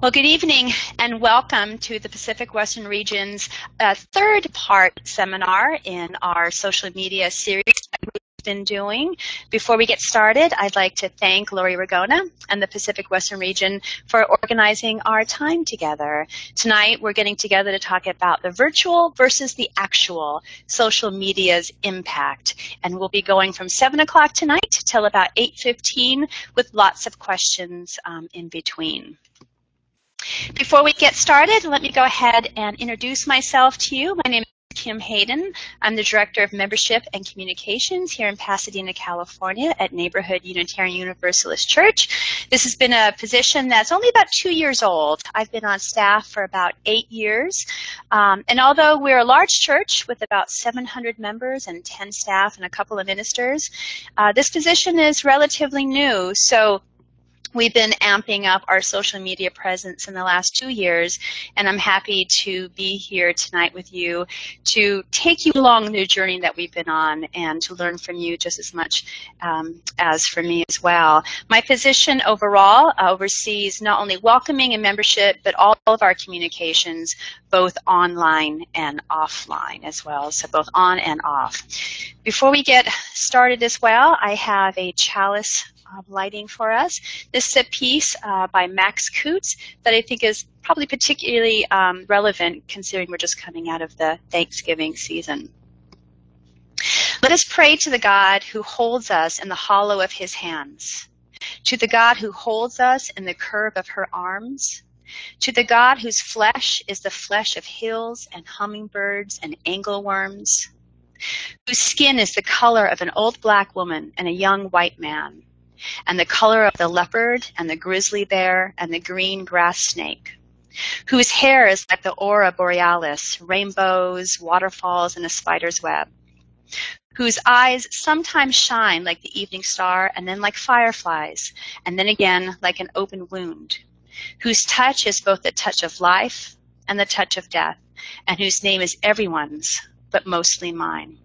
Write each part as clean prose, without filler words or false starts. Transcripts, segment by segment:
Well, good evening and welcome to the Pacific Western Region's third part seminar in our social media series that we've been doing. Before we get started, I'd like to thank Lori Ragona and the Pacific Western Region for organizing our time together. Tonight, we're getting together to talk about the virtual versus the actual social media's impact. And we'll be going from 7 o'clock tonight till about 8:15 with lots of questions in between. Before we get started, let me go ahead and introduce myself to you. My name is Kim Hayden. I'm the Director of Membership and Communications here in Pasadena, California at Neighborhood Unitarian Universalist Church. This has been a position that's only about 2 years old. I've been on staff for about 8 years. And although we're a large church with about 700 members and 10 staff and a couple of ministers, this position is relatively new. So we've been amping up our social media presence in the last 2 years, and I'm happy to be here tonight with you to take you along the journey that we've been on and to learn from you just as much as for me as well. My position overall oversees not only welcoming and membership, but all of our communications, both online and offline as well, so both on and off. Before we get started as well, I have a chalice lighting for us. This is a piece by Max Coots that I think is probably particularly relevant considering we're just coming out of the Thanksgiving season. Let us pray to the God who holds us in the hollow of his hands, to the God who holds us in the curve of her arms, to the God whose flesh is the flesh of hills and hummingbirds and angleworms, whose skin is the color of an old black woman and a young white man, and the color of the leopard and the grizzly bear and the green grass snake, whose hair is like the aurora borealis, rainbows, waterfalls, and a spider's web, whose eyes sometimes shine like the evening star and then like fireflies, and then again like an open wound, whose touch is both the touch of life and the touch of death, and whose name is everyone's, but mostly mine.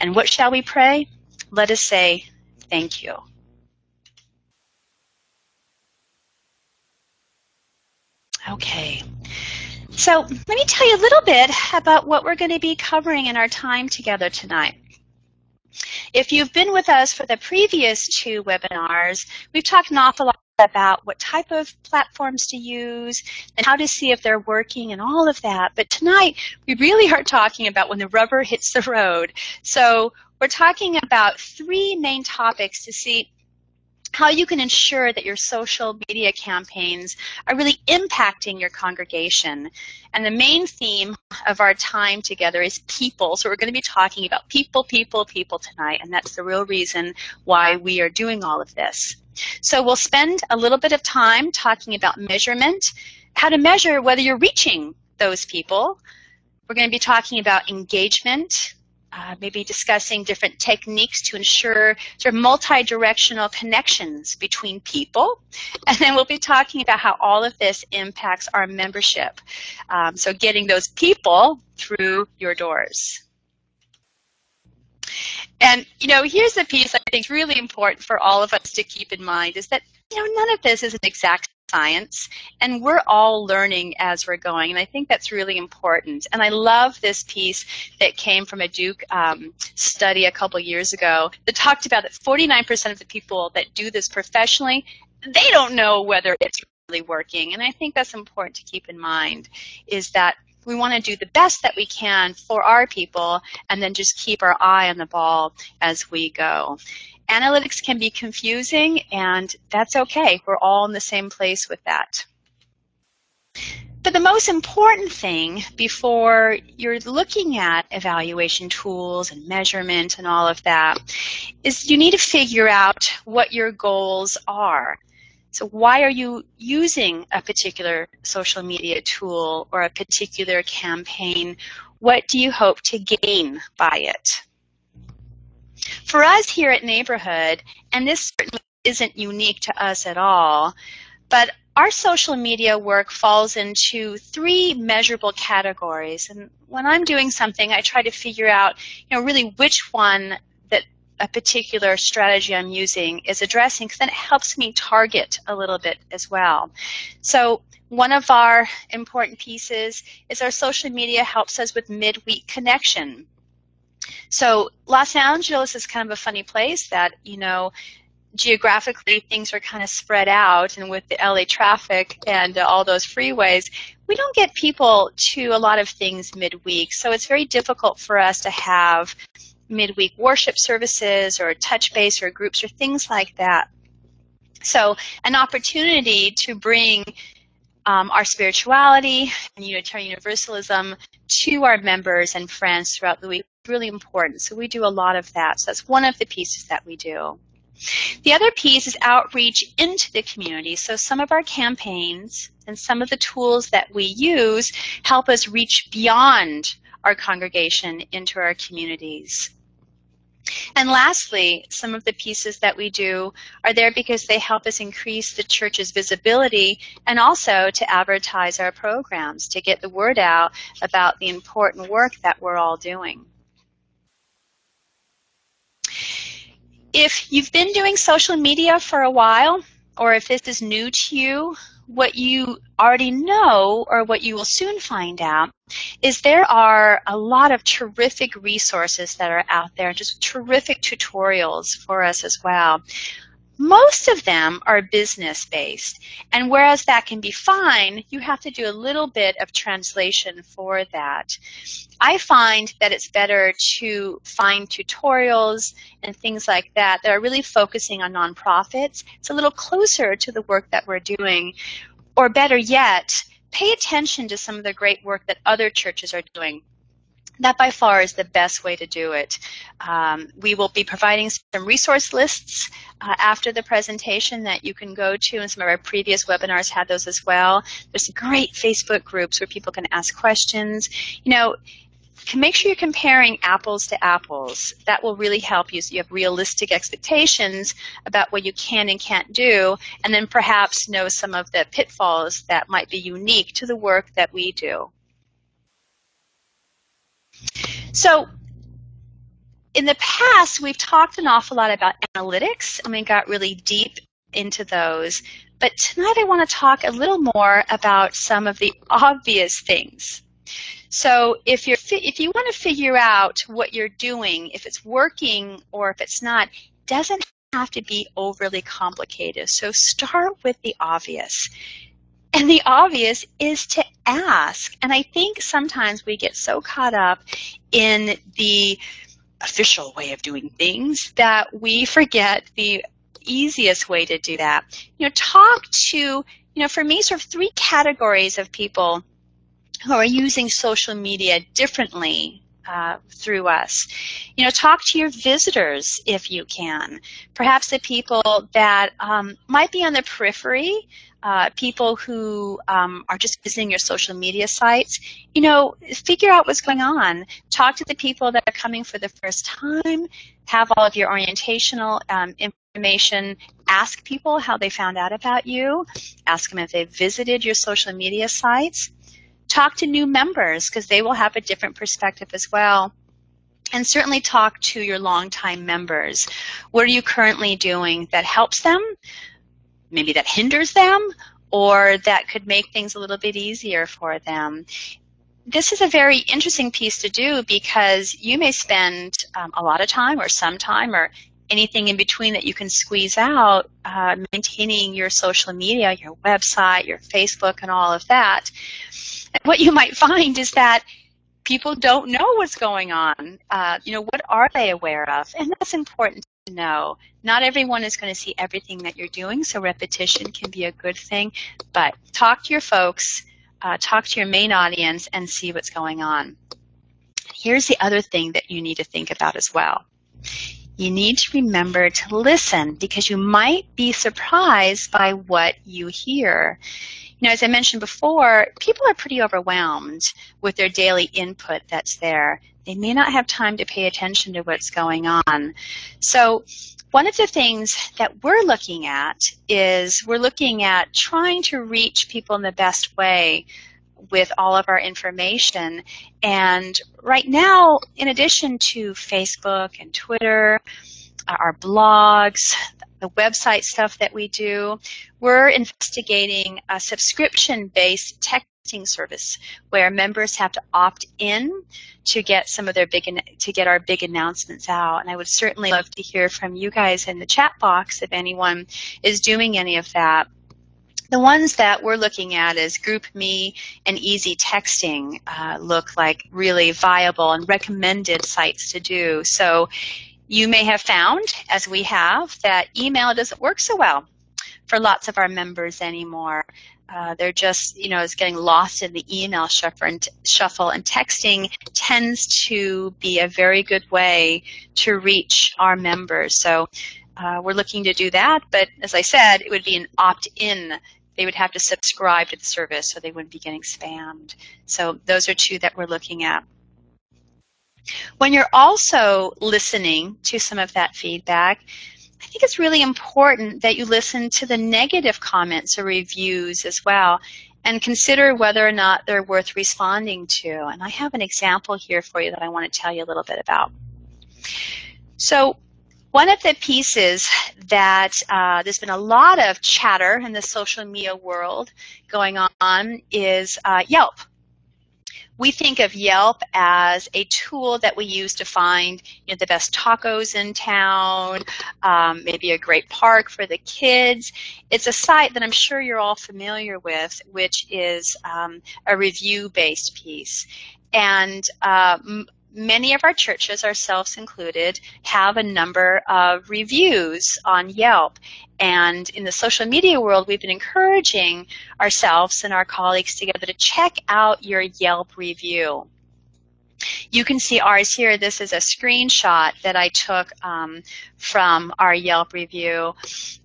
And what shall we pray? Let us say, thank you. Okay, so let me tell you a little bit about what we're going to be covering in our time together tonight. If you've been with us for the previous 2 webinars, we've talked an awful lot about what type of platforms to use and how to see if they're working and all of that. But tonight, we really are talking about when the rubber hits the road. So we're talking about 3 main topics to see how you can ensure that your social media campaigns are really impacting your congregation. And the main theme of our time together is people. So we're going to be talking about people tonight, and that's the real reason why we are doing all of this. So we'll spend a little bit of time talking about measurement, how to measure whether you're reaching those people. We're going to be talking about engagement, maybe discussing different techniques to ensure sort of multi-directional connections between people. And then we'll be talking about how all of this impacts our membership. So getting those people through your doors. And, here's the piece I think is really important for all of us to keep in mind is that, none of this is an exact science, and we're all learning as we're going, and I think that's really important. And I love this piece that came from a Duke study a couple years ago that talked about that 49% of the people that do this professionally, they don't know whether it's really working. And I think that's important to keep in mind, is that we want to do the best that we can for our people and then just keep our eye on the ball as we go. Analytics can be confusing, and that's okay. We're all in the same place with that. But the most important thing before you're looking at evaluation tools and measurement and all of that is you need to figure out what your goals are. So why are you using a particular social media tool or a particular campaign? What do you hope to gain by it? For us here at Neighborhood, and this certainly isn't unique to us at all, but our social media work falls into 3 measurable categories. And when I'm doing something, I try to figure out, really which one a particular strategy I'm using is addressing, because then it helps me target a little bit as well. So one of our important pieces is our social media helps us with midweek connection. So Los Angeles is kind of a funny place that, you know, geographically things are kind of spread out, and with the LA traffic and all those freeways, we don't get people to a lot of things midweek. So it's very difficult for us to have midweek worship services or touch base or groups or things like that. So an opportunity to bring our spirituality and Unitarian Universalism to our members and friends throughout the week is really important. So we do a lot of that. So that's one of the pieces that we do. The other piece is outreach into the community. So some of our campaigns and some of the tools that we use help us reach beyond our congregation into our communities. And lastly, some of the pieces that we do are there because they help us increase the church's visibility and also to advertise our programs, to get the word out about the important work that we're all doing. If you've been doing social media for a while, or if this is new to you, what you already know, or what you will soon find out, is there are a lot of terrific resources that are out there, just terrific tutorials for us as well. Most of them are business-based, and whereas that can be fine, you have to do a little bit of translation for that. I find that it's better to find tutorials and things like that that are really focusing on nonprofits. It's a little closer to the work that we're doing, or better yet, pay attention to some of the great work that other churches are doing. That by far is the best way to do it. We will be providing some resource lists after the presentation that you can go to, and some of our previous webinars had those as well. There's some great Facebook groups where people can ask questions. You know, make sure you're comparing apples to apples. That will really help you so you have realistic expectations about what you can and can't do, and then perhaps know some of the pitfalls that might be unique to the work that we do. So in the past, we've talked an awful lot about analytics, and we got really deep into those. But tonight I want to talk a little more about some of the obvious things. So if you want to figure out what you're doing, if it's working or if it's not, it doesn't have to be overly complicated. So start with the obvious. And the obvious is to ask. And I think sometimes we get so caught up in the official way of doing things that we forget the easiest way to do that. You know, talk to, for me, sort of three categories of people who are using social media differently through us. You know, talk to your visitors if you can. Perhaps the people that might be on the periphery, people who are just visiting your social media sites. You know, figure out what's going on. Talk to the people that are coming for the first time. Have all of your orientational information. Ask people how they found out about you. Ask them if they've visited your social media sites. Talk to new members, because they will have a different perspective as well. And certainly talk to your longtime members. What are you currently doing that helps them? Maybe that hinders them, or that could make things a little bit easier for them. This is a very interesting piece to do, because you may spend a lot of time or some time or anything in between that you can squeeze out maintaining your social media, your website, your Facebook, and all of that. And what you might find is that people don't know what's going on. What are they aware of? And that's important to know. Not everyone is going to see everything that you're doing, so repetition can be a good thing. But talk to your folks, talk to your main audience, and see what's going on. Here's the other thing that you need to think about as well. You need to remember to listen, because you might be surprised by what you hear. You know, as I mentioned before, people are pretty overwhelmed with their daily input that's there. They may not have time to pay attention to what's going on. So one of the things that we're looking at is we're looking at trying to reach people in the best way with all of our information. And right now, in addition to Facebook and Twitter, our blogs, the website stuff that we do. We're investigating a subscription-based texting service where members have to opt in to get some of their our big announcements out. And I would certainly love to hear from you guys in the chat box if anyone is doing any of that. The ones that we're looking at is GroupMe and Easy Texting look like really viable and recommended sites to do. So you may have found, as we have, that email doesn't work so well for lots of our members anymore. They're just, it's getting lost in the email shuffle, and texting tends to be a very good way to reach our members. So we're looking to do that, but as I said, it would be an opt-in. They would have to subscribe to the service so they wouldn't be getting spammed. So those are two that we're looking at. When you're also listening to some of that feedback, I think it's really important that you listen to the negative comments or reviews as well and consider whether or not they're worth responding to. And I have an example here for you that I want to tell you a little bit about. So one of the pieces that there's been a lot of chatter in the social media world going on is Yelp. We think of Yelp as a tool that we use to find the best tacos in town, maybe a great park for the kids. It's a site that I'm sure you're all familiar with, which is a review-based piece. And many of our churches, ourselves included, have a number of reviews on Yelp. And in the social media world, we've been encouraging ourselves and our colleagues together to check out your Yelp review. You can see ours here. This is a screenshot that I took from our Yelp review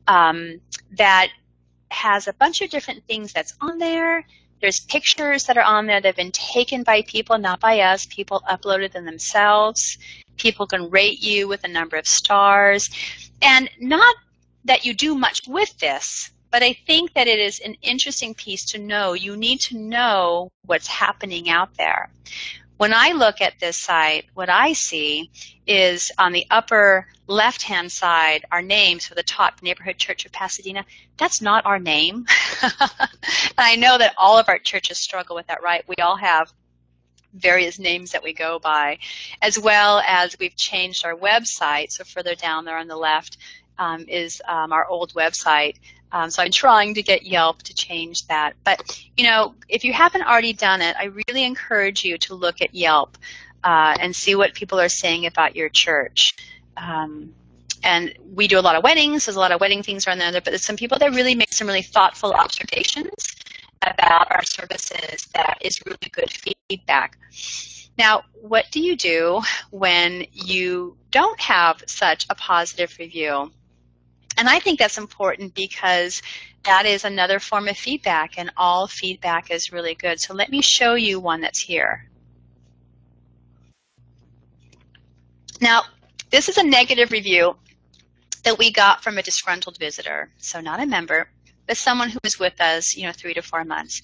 that has a bunch of different things that's on there. There's pictures that are on there that have been taken by people, not by us. People uploaded them themselves. People can rate you with a number of stars. And not that you do much with this, but I think that it is an interesting piece to know. You need to know what's happening out there. When I look at this site, what I see is on the upper left-hand side, our names for the top Neighborhood Church of Pasadena. That's not our name. I know that all of our churches struggle with that, right? We all have various names that we go by, as well as we've changed our website. So further down there on the left is our old website. So I'm trying to get Yelp to change that. But, if you haven't already done it, I really encourage you to look at Yelp and see what people are saying about your church. And we do a lot of weddings. There's a lot of wedding things around there, but there's some people that really make some really thoughtful observations about our services that is really good feedback. Now, what do you do when you don't have such a positive review? And I think that's important because that is another form of feedback, and all feedback is really good. So let me show you one that's here. Now, this is a negative review that we got from a disgruntled visitor, so not a member, but someone who was with us, 3 to 4 months.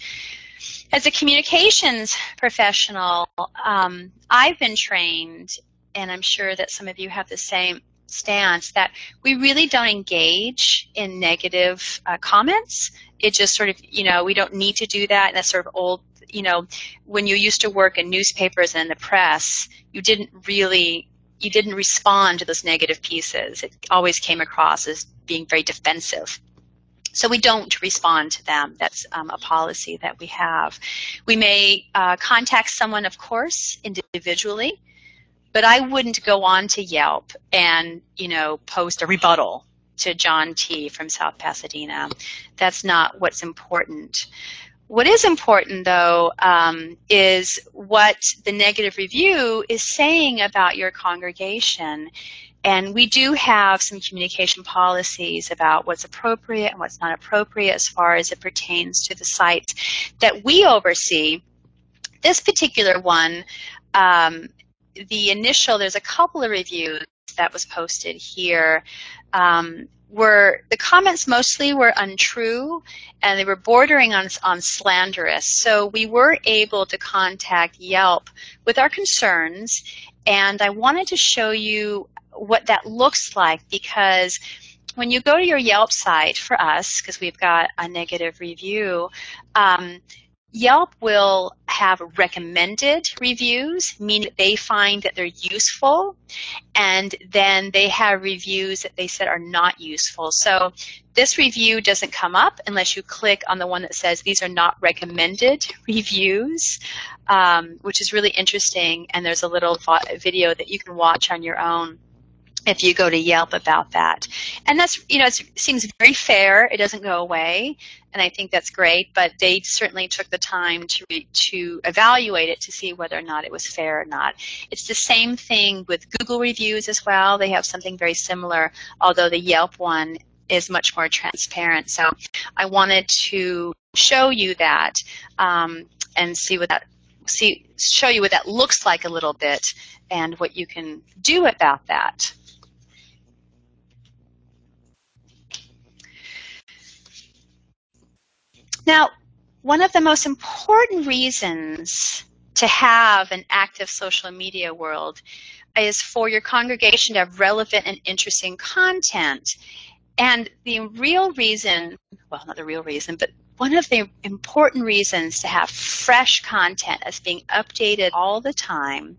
As a communications professional, I've been trained, and I'm sure that some of you have the same stance, that we really don't engage in negative comments. It just sort of, we don't need to do that. And that's sort of old, when you used to work in newspapers and in the press, you didn't respond to those negative pieces. It always came across as being very defensive. So we don't respond to them. That's a policy that we have. We may contact someone, of course, individually, but I wouldn't go on to Yelp and, post a rebuttal to John T. from South Pasadena. That's not what's important. What is important, though, is what the negative review is saying about your congregation. And we do have some communication policies about what's appropriate and what's not appropriate as far as it pertains to the sites that we oversee. This particular one, there's a couple of reviews that was posted here where the comments mostly were untrue and they were bordering on slanderous. So we were able to contact Yelp with our concerns, and I wanted to show you what that looks like, because when you go to your Yelp site for us, because we've got a negative review, Yelp will have recommended reviews, meaning that they find that they're useful, and then they have reviews that they said are not useful. So this review doesn't come up unless you click on the one that says these are not recommended reviews, which is really interesting, and there's a little video that you can watch on your own if you go to Yelp about that. And that's, it seems very fair. It doesn't go away, and I think that's great, but they certainly took the time to evaluate it to see whether or not it was fair or not. It's the same thing with Google reviews as well. They have something very similar, although the Yelp one is much more transparent. So I wanted to show you that and show you what that looks like a little bit and what you can do about that. Now, one of the most important reasons to have an active social media world is for your congregation to have relevant and interesting content. And the real reason, well, not the real reason, but one of the important reasons to have fresh content as being updated all the time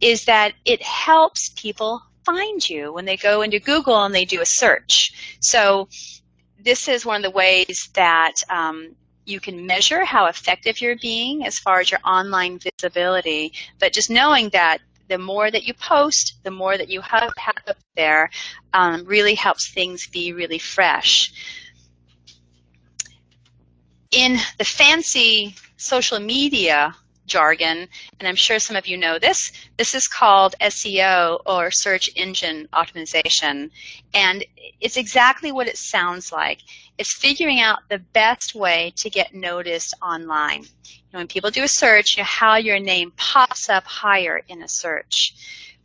is that it helps people find you when they go into Google and they do a search. So this is one of the ways that you can measure how effective you're being as far as your online visibility, but just knowing that the more that you post, the more that you have up there really helps things be really fresh. In the fancy social media jargon, and I'm sure some of you know this is called SEO, or search engine optimization, and it's exactly what it sounds like. It's figuring out the best way to get noticed online. When people do a search, how your name pops up higher in a search.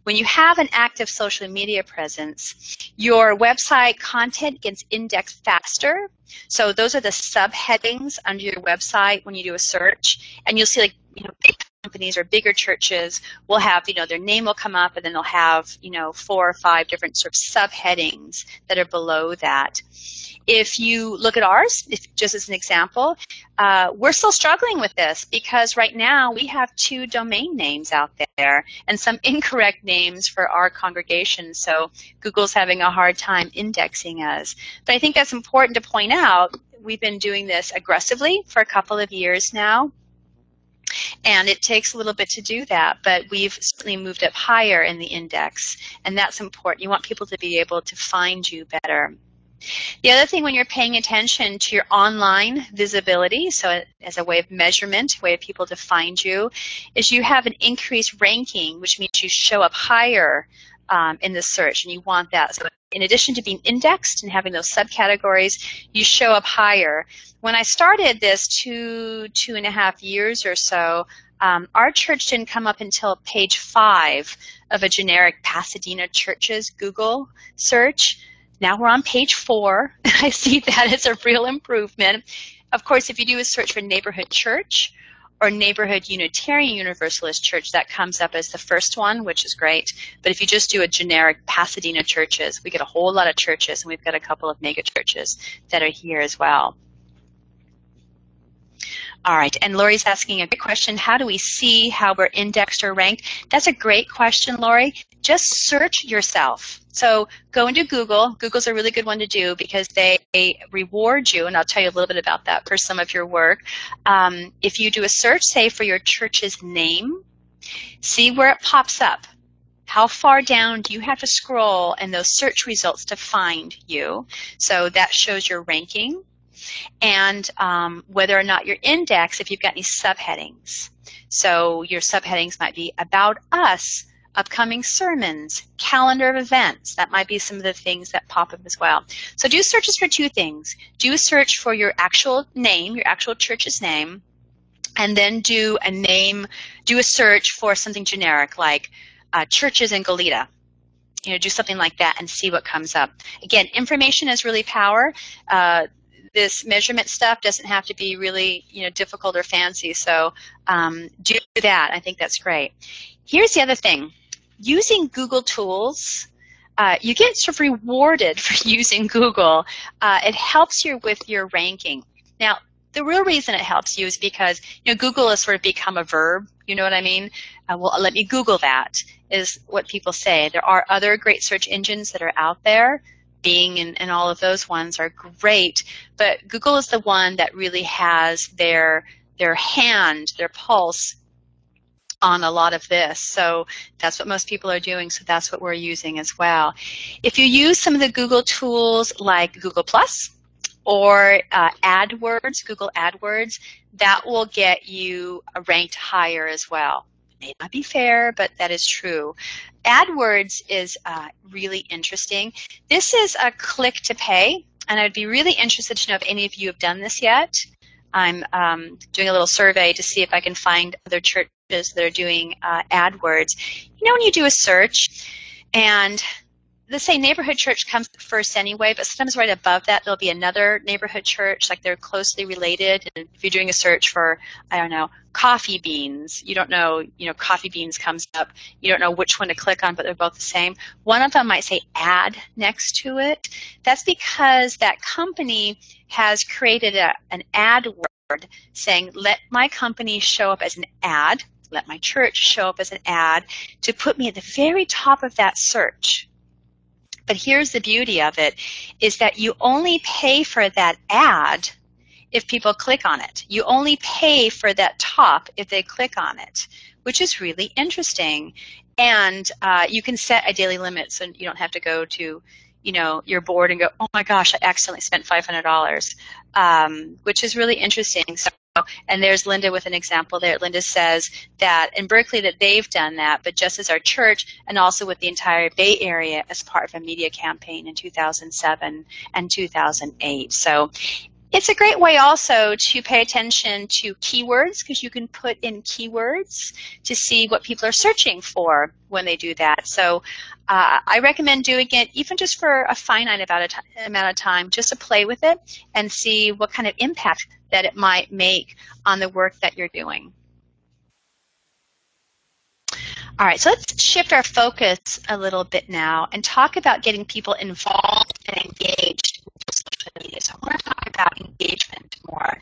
When you have an active social media presence, your website content gets indexed faster. So those are the subheadings under your website when you do a search, and you'll see, like, big companies or bigger churches will have, their name will come up, and then they'll have, 4 or 5 different sort of subheadings that are below that. If you look at ours, just as an example, we're still struggling with this because right now we have 2 domain names out there and some incorrect names for our congregation. So Google's having a hard time indexing us. But I think that's important to point out. We've been doing this aggressively for a couple of years now, and it takes a little bit to do that, but we've certainly moved up higher in the index, and that's important. You want people to be able to find you better. The other thing, when you're paying attention to your online visibility, so as a way of measurement, a way of people to find you, is you have an increased ranking, which means you show up higher in the search, and you want that. So in addition to being indexed and having those subcategories, you show up higher. When I started this 2.5 years or so, our church didn't come up until page 5 of a generic Pasadena churches Google search. Now we're on page 4. I see that as a real improvement. Of course, if you do a search for neighborhood church or neighborhood Unitarian Universalist church, that comes up as the first one, which is great. But if you just do a generic Pasadena churches, we get a whole lot of churches, and we've got a couple of mega churches that are here as well. All right, and Lori's asking a great question. How do we see how we're indexed or ranked? That's a great question, Lori. Just search yourself. So go into Google. Google's a really good one to do because they reward you, and I'll tell you a little bit about that for some of your work. If you do a search, say, for your church's name, see where it pops up. How far down do you have to scroll in those search results to find you? So that shows your ranking. And whether or not you're indexed, if you've got any subheadings. So your subheadings might be About Us, Upcoming Sermons, Calendar of Events. That might be some of the things that pop up as well. So do searches for 2 things. Do a search for your actual name, your actual church's name, and then do a search for something generic like churches in Goleta. Do something like that and see what comes up. Again, information is really power. This measurement stuff doesn't have to be really, difficult or fancy. So do that. I think that's great. Here's the other thing. Using Google tools you get sort of rewarded for using Google. It helps you with your ranking. Now, the real reason it helps you is because, Google has sort of become a verb. You know what I mean? Well, let me Google that, is what people say. There are other great search engines that are out there. Bing and all of those ones are great, but Google is the one that really has their hand, their pulse on a lot of this. So that's what most people are doing, so that's what we're using as well. If you use some of the Google tools like Google Plus or AdWords, Google AdWords, that will get you ranked higher as well. It may not be fair, but that is true. AdWords is really interesting. This is a click to pay, and I'd be really interested to know if any of you have done this yet. I'm doing a little survey to see if I can find other churches that are doing AdWords. When you do a search, and let's say neighborhood church comes first anyway, but sometimes right above that there'll be another neighborhood church, like they're closely related. And if you're doing a search for, I don't know, coffee beans, you don't know, coffee beans comes up, you don't know which one to click on, but they're both the same. One of them might say ad next to it. That's because that company has created an ad word saying, let my company show up as an ad, let my church show up as an ad, to put me at the very top of that search. But here's the beauty of it, is that you only pay for that ad if people click on it. You only pay for that top if they click on it, which is really interesting. And you can set a daily limit, so you don't have to go to your board and go, oh my gosh, I accidentally spent $500, which is really interesting. So, and there's Linda with an example there. Linda says that in Berkeley that they've done that, but just as our church and also with the entire Bay Area as part of a media campaign in 2007 and 2008. So it's a great way also to pay attention to keywords, because you can put in keywords to see what people are searching for when they do that. So I recommend doing it even just for a finite amount of time, just to play with it and see what kind of impact that it might make on the work that you're doing. All right, so let's shift our focus a little bit now and talk about getting people involved and engaged with social media. So I want to talk about engagement more.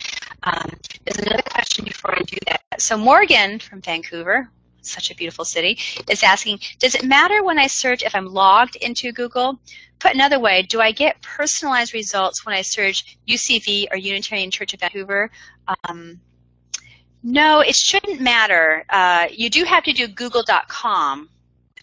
There's another question before I do that. So Morgan from Vancouver, such a beautiful city, is asking, does it matter when I search if I'm logged into Google? Put another way, do I get personalized results when I search UCV or Unitarian Church of Vancouver? No, it shouldn't matter. You do have to do google.com.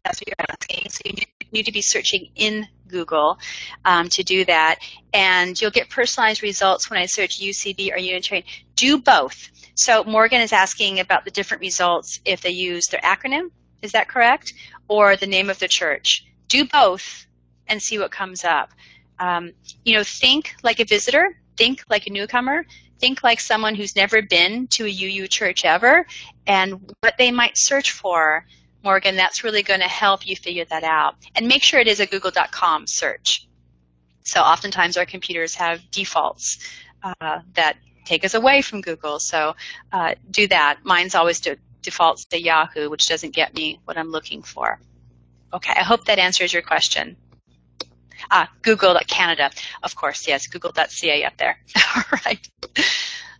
That's what you're asking. So you need to be searching in Google to do that. And you'll get personalized results when I search UCV or Unitarian. Do both. So Morgan is asking about the different results if they use their acronym. Is that correct? Or the name of the church. Do both and see what comes up. Think like a visitor. Think like a newcomer. Think like someone who's never been to a UU church ever, and what they might search for, Morgan, that's really going to help you figure that out. And make sure it is a google.com search. So oftentimes our computers have defaults that take us away from Google, so do that. Mine's always defaults to Yahoo, which doesn't get me what I'm looking for. Okay, I hope that answers your question. Google.Canada, of course, yes, google.ca up there. All right.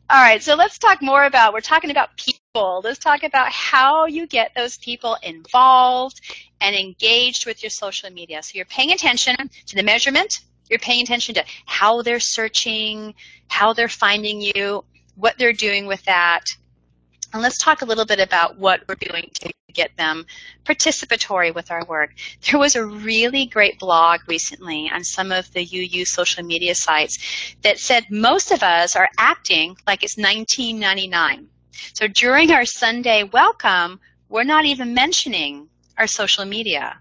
All right, so let's talk more about, we're talking about people. Let's talk about how you get those people involved and engaged with your social media. So you're paying attention to the measurement, you're paying attention to how they're searching, how they're finding you, what they're doing with that. And let's talk a little bit about what we're doing to get them participatory with our work. There was a really great blog recently on some of the UU social media sites that said most of us are acting like it's 1999. So during our Sunday welcome, we're not even mentioning our social media.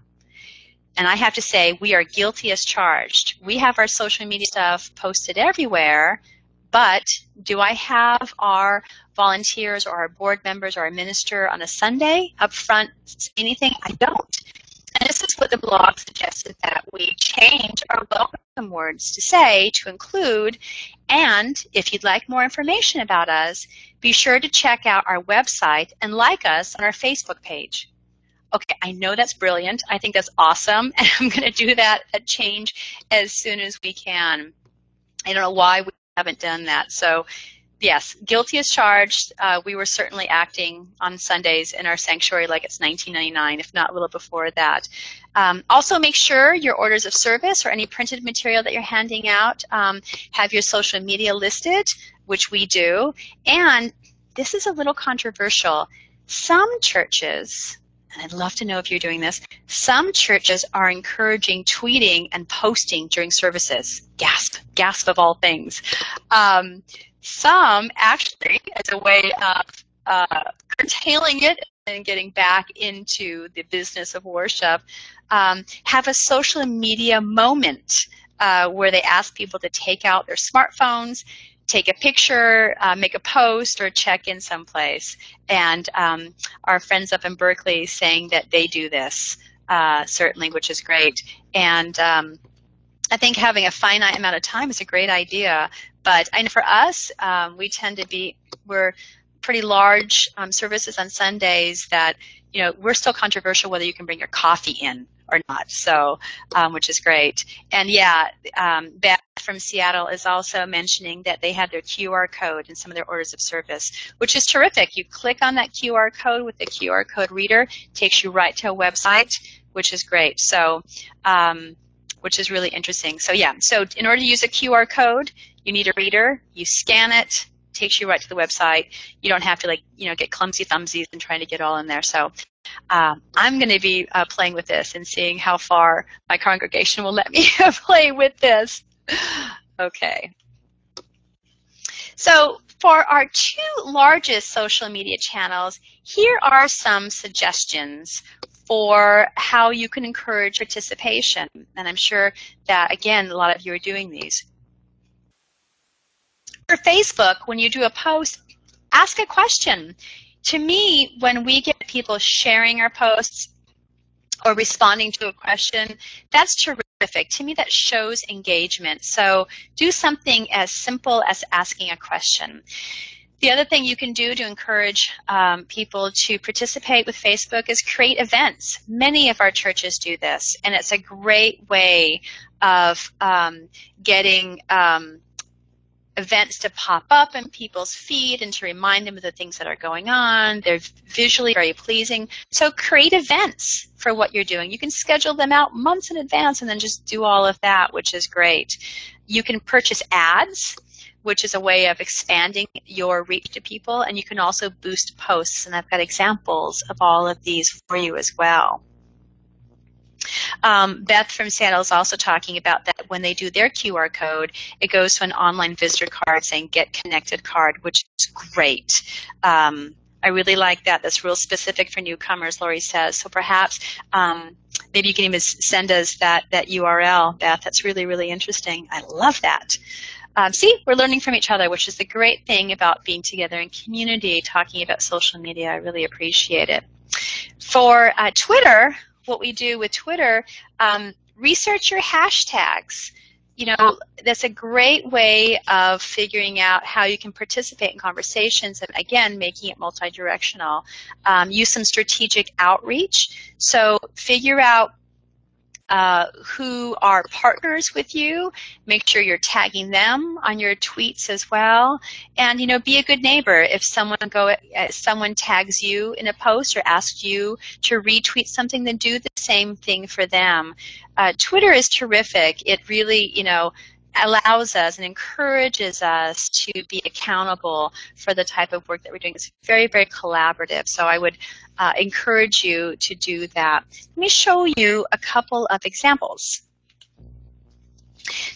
And I have to say, we are guilty as charged. We have our social media stuff posted everywhere, but do I have our volunteers or our board members or our minister on a Sunday up front say anything? I don't. And this is what the blog suggested, that we change our welcome words to say, to include, and if you'd like more information about us, be sure to check out our website and like us on our Facebook page. okay, I know that's brilliant. I think that's awesome. And I'm going to do that change as soon as we can. I don't know why we haven't done that. So yes, guilty as charged. We were certainly acting on Sundays in our sanctuary like it's 1999, if not a little before that. Also, make sure your orders of service or any printed material that you're handing out have your social media listed, which we do. And this is a little controversial. Some churches, and I'd love to know if you're doing this, some churches are encouraging tweeting and posting during services. Gasp, gasp of all things. Some actually, as a way of curtailing it and getting back into the business of worship, have a social media moment where they ask people to take out their smartphones, take a picture, make a post, or check in someplace. And our friends up in Berkeley saying that they do this, certainly, which is great. And I think having a finite amount of time is a great idea. But I know for us, we tend to be, we're pretty large services on Sundays that, you know, we're still controversial whether you can bring your coffee in or not, so which is great. And yeah, Beth from Seattle is also mentioning that they have their QR code in some of their orders of service, which is terrific. You click on that QR code with the QR code reader, takes you right to a website, which is great. So, which is really interesting. So yeah, so in order to use a QR code, you need a reader. You scan it, takes you right to the website. You don't have to, like, you know, get clumsy thumbsies and trying to get all in there. So I'm going to be playing with this and seeing how far my congregation will let me play with this. Okay. So for our two largest social media channels, here are some suggestions for how you can encourage participation. And I'm sure that, again, a lot of you are doing these. For Facebook, when you do a post, ask a question. To me, when we get people sharing our posts or responding to a question, that's terrific. To me, that shows engagement. So do something as simple as asking a question. The other thing you can do to encourage people to participate with Facebook is create events. Many of our churches do this, and it's a great way of getting events to pop up in people's feed and to remind them of the things that are going on. They're visually very pleasing. So create events for what you're doing. You can schedule them out months in advance and then just do all of that, which is great. You can purchase ads, which is a way of expanding your reach to people, and you can also boost posts, and I've got examples of all of these for you as well. Beth from Seattle is also talking about that when they do their QR code, it goes to an online visitor card saying Get Connected card, which is great. I really like that. That's real specific for newcomers, Lori says. So perhaps maybe you can even send us that URL, Beth. That's really, really interesting. I love that. See, we're learning from each other, which is the great thing about being together in community, talking about social media. I really appreciate it. For Twitter, what we do with Twitter, research your hashtags. You know, that's a great way of figuring out how you can participate in conversations and, again, making it multi-directional. Use some strategic outreach. So figure out who are partners with you. Make sure you're tagging them on your tweets as well. And, you know, be a good neighbor. If someone tags you in a post or asks you to retweet something, then do the same thing for them. Twitter is terrific. It really, you know, allows us and encourages us to be accountable for the type of work that we're doing. It's very, very collaborative. So I would encourage you to do that. Let me show you a couple of examples.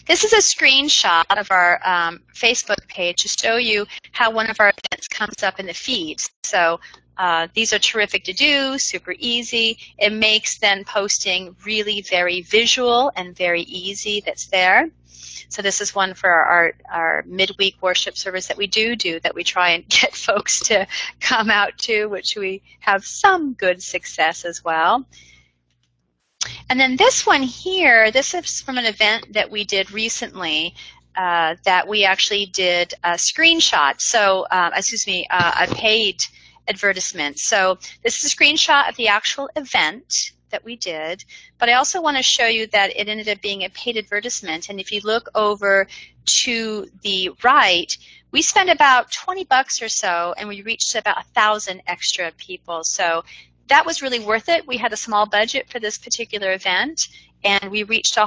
This is a screenshot of our Facebook page to show you how one of our events comes up in the feed. So these are terrific to do, super easy. It makes then posting really very visual and very easy that's there. So this is one for our midweek worship service that we do that we try and get folks to come out to, which we have some good success as well. And then this one here, this is from an event that we did recently that we actually did a screenshot. So, a paid advertisements. So this is a screenshot of the actual event that we did, but I also want to show you that it ended up being a paid advertisement. And if you look over to the right, we spent about 20 bucks or so, and we reached about 1,000 extra people. So that was really worth it. We had a small budget for this particular event, and we reached a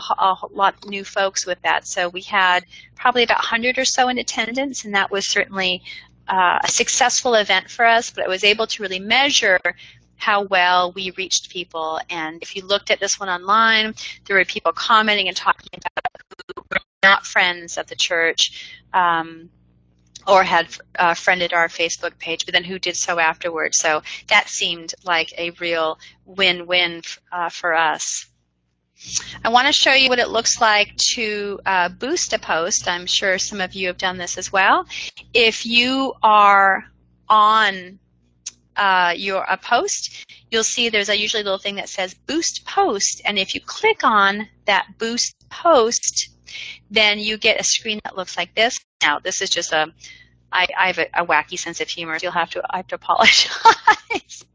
lot of new folks with that. So we had probably about 100 or so in attendance, and that was certainly a successful event for us, but I was able to really measure how well we reached people. And if you looked at this one online, there were people commenting and talking about who were not friends of the church or had friended our Facebook page, but then who did so afterwards. So that seemed like a real win-win for us. I want to show you what it looks like to boost a post. I'm sure some of you have done this as well. If you are on a post, you'll see there's usually a little thing that says boost post, and if you click on that boost post, then you get a screen that looks like this. Now, this is just I have a wacky sense of humor, so I have to apologize.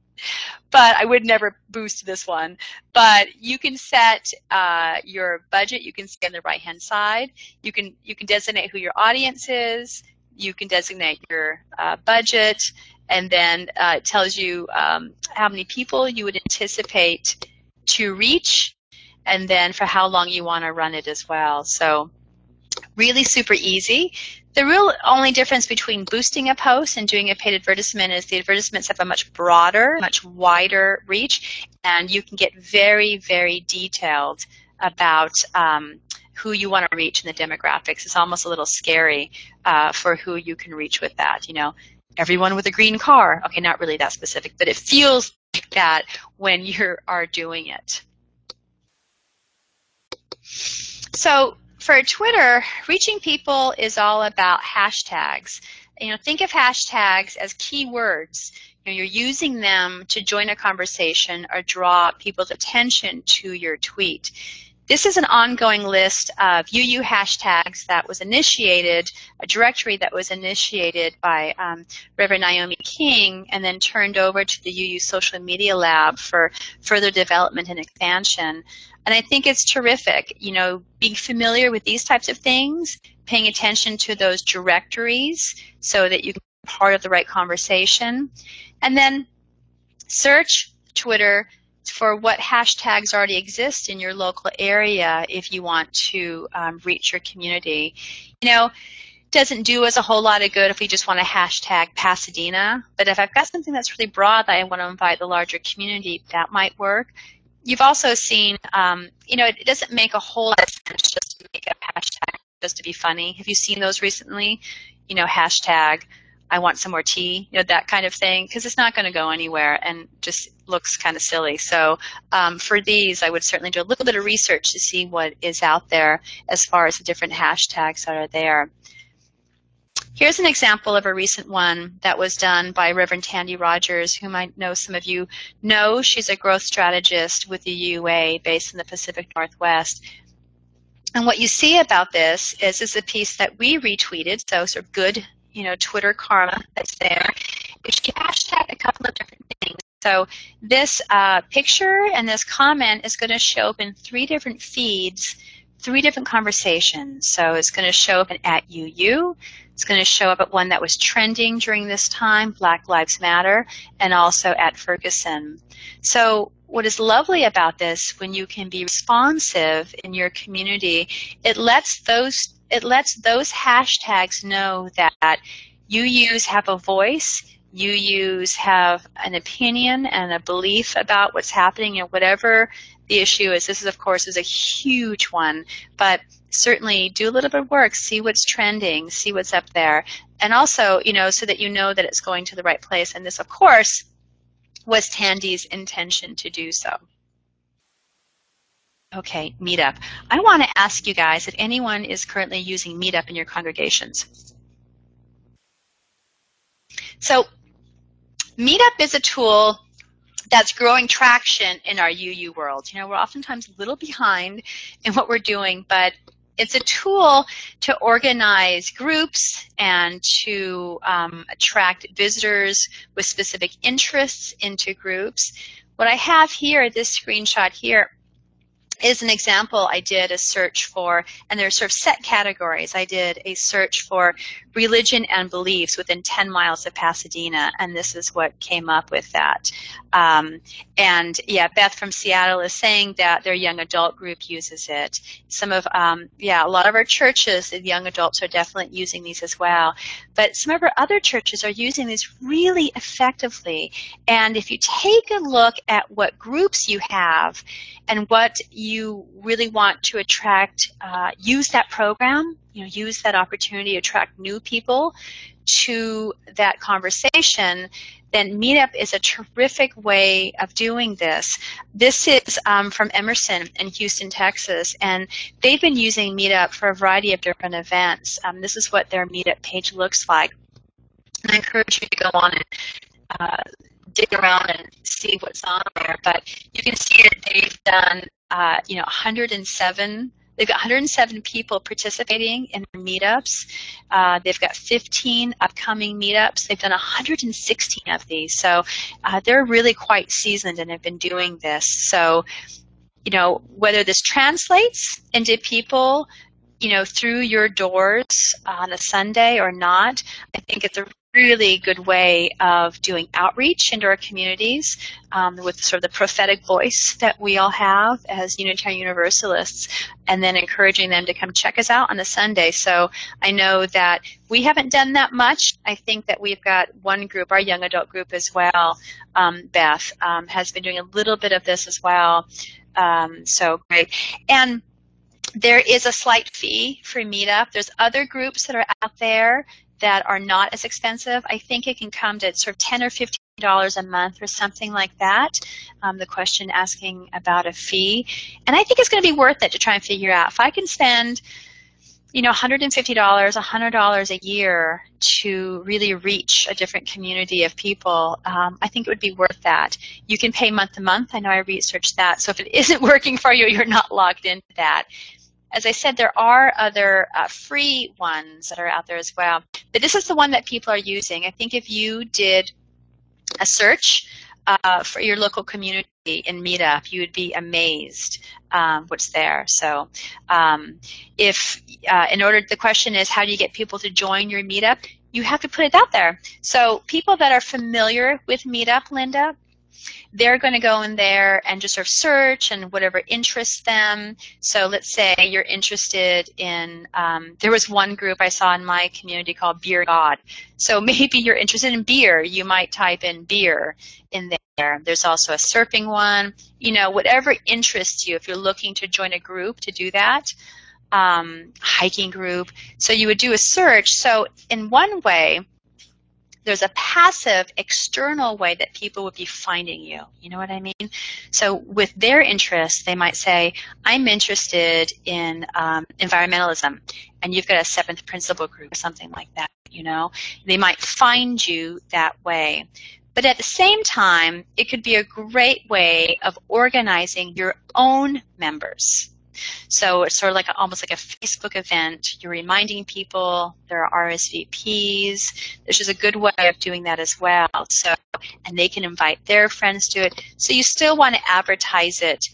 But I would never boost this one. But you can set your budget. You can see on the right-hand side. You can designate who your audience is. You can designate your budget, and then it tells you how many people you would anticipate to reach, and then for how long you want to run it as well. So really super easy. The real only difference between boosting a post and doing a paid advertisement is the advertisements have a much broader, much wider reach, and you can get very, very detailed about who you want to reach in the demographics. It's almost a little scary for who you can reach with that. You know, everyone with a green car. Okay, not really that specific, but it feels like that when you are doing it. So for Twitter, reaching people is all about hashtags. You know, think of hashtags as keywords. You know, you're using them to join a conversation or draw people's attention to your tweet. This is an ongoing list of UU hashtags that was initiated, a directory that was initiated by Reverend Naomi King and then turned over to the UU Social Media Lab for further development and expansion. And I think it's terrific, you know, being familiar with these types of things, paying attention to those directories so that you can be part of the right conversation. And then search Twitter for what hashtags already exist in your local area if you want to reach your community. You know, it doesn't do us a whole lot of good if we just want to hashtag Pasadena, but if I've got something that's really broad that I want to invite the larger community, that might work. You've also seen, you know, it doesn't make a whole lot of sense just to make up hashtag just to be funny. Have you seen those recently? You know, hashtag I want some more tea, you know, that kind of thing, because it's not going to go anywhere and just looks kind of silly. So for these, I would certainly do a little bit of research to see what is out there as far as the different hashtags that are there. Here's an example of a recent one that was done by Reverend Tandy Rogers, whom I know some of you know. She's a growth strategist with the UA based in the Pacific Northwest. And what you see about this is a piece that we retweeted, so sort of good, you know, Twitter karma that's there. She hashtagged a couple of different things. So this picture and this comment is going to show up in 3 different feeds, 3 different conversations. So it's going to show up at UU. It's going to show up at one that was trending during this time, Black Lives Matter, and also at Ferguson. So what is lovely about this, when you can be responsive in your community, it lets those hashtags know that UUs have a voice, UUs have an opinion and a belief about what's happening, and whatever the issue is. This is, of course, is a huge one, but certainly do a little bit of work, see what's trending, see what's up there, and also, you know, so that you know that it's going to the right place. And this, of course, was Tandy's intention to do so. Okay, Meetup. I want to ask you guys if anyone is currently using Meetup in your congregations. So Meetup is a tool that's growing traction in our UU world. You know, we're oftentimes a little behind in what we're doing, but It's a tool to organize groups and to attract visitors with specific interests into groups. What I have here, this screenshot here, is an example. I did a search for, and there's sort of set categories. I did a search for religion and beliefs within 10 miles of Pasadena, and this is what came up with that. And yeah, Beth from Seattle is saying that their young adult group uses it. Some of, a lot of our churches, the young adults are definitely using these as well. But some of our other churches are using these really effectively. And if you take a look at what groups you have and what you really want to attract, use that program, use that opportunity to attract new people to that conversation, then Meetup is a terrific way of doing this. This is from Emerson in Houston, Texas, and they've been using Meetup for a variety of different events. This is what their Meetup page looks like. And I encourage you to go on and dig around and see what's on there. But you can see that they've done, 107. They've got 107 people participating in their meetups. They've got 15 upcoming meetups. They've done 116 of these. So they're really quite seasoned and have been doing this. So, whether this translates into people, through your doors on a Sunday or not, I think it's a really good way of doing outreach into our communities with sort of the prophetic voice that we all have as Unitarian Universalists, and then encouraging them to come check us out on a Sunday. So I know that we haven't done that much. I think that we've got one group, our young adult group as well, Beth, has been doing a little bit of this as well. So great. And there is a slight fee for Meetup. There's other groups that are out there that are not as expensive. I think it can come to sort of $10 or $15 a month or something like that. The question asking about a fee. And I think it's going to be worth it to try and figure out. If I can spend, $150, $100 a year to really reach a different community of people, I think it would be worth that. You can pay month to month. I know I researched that. So if it isn't working for you, you're not locked into that. As I said, there are other free ones that are out there as well. But this is the one that people are using. I think if you did a search for your local community in Meetup, you would be amazed what's there. So the question is, how do you get people to join your Meetup? You have to put it out there. So people that are familiar with Meetup, Linda, they're going to go in there and just sort of search and whatever interests them. So let's say you're interested in, there was one group I saw in my community called Beer God. So maybe you're interested in beer. You might type in beer in there. There's also a surfing one. Whatever interests you, if you're looking to join a group to do that, hiking group. So you would do a search. So in one way, there's a passive external way that people would be finding you. You know what I mean? So with their interests, they might say, I'm interested in environmentalism, and you've got a seventh principle group or something like that, They might find you that way. But at the same time, it could be a great way of organizing your own members. So it's sort of almost like a Facebook event. You're reminding people there are RSVPs. This is a good way of doing that as well. So, and they can invite their friends to it. So you still want to advertise it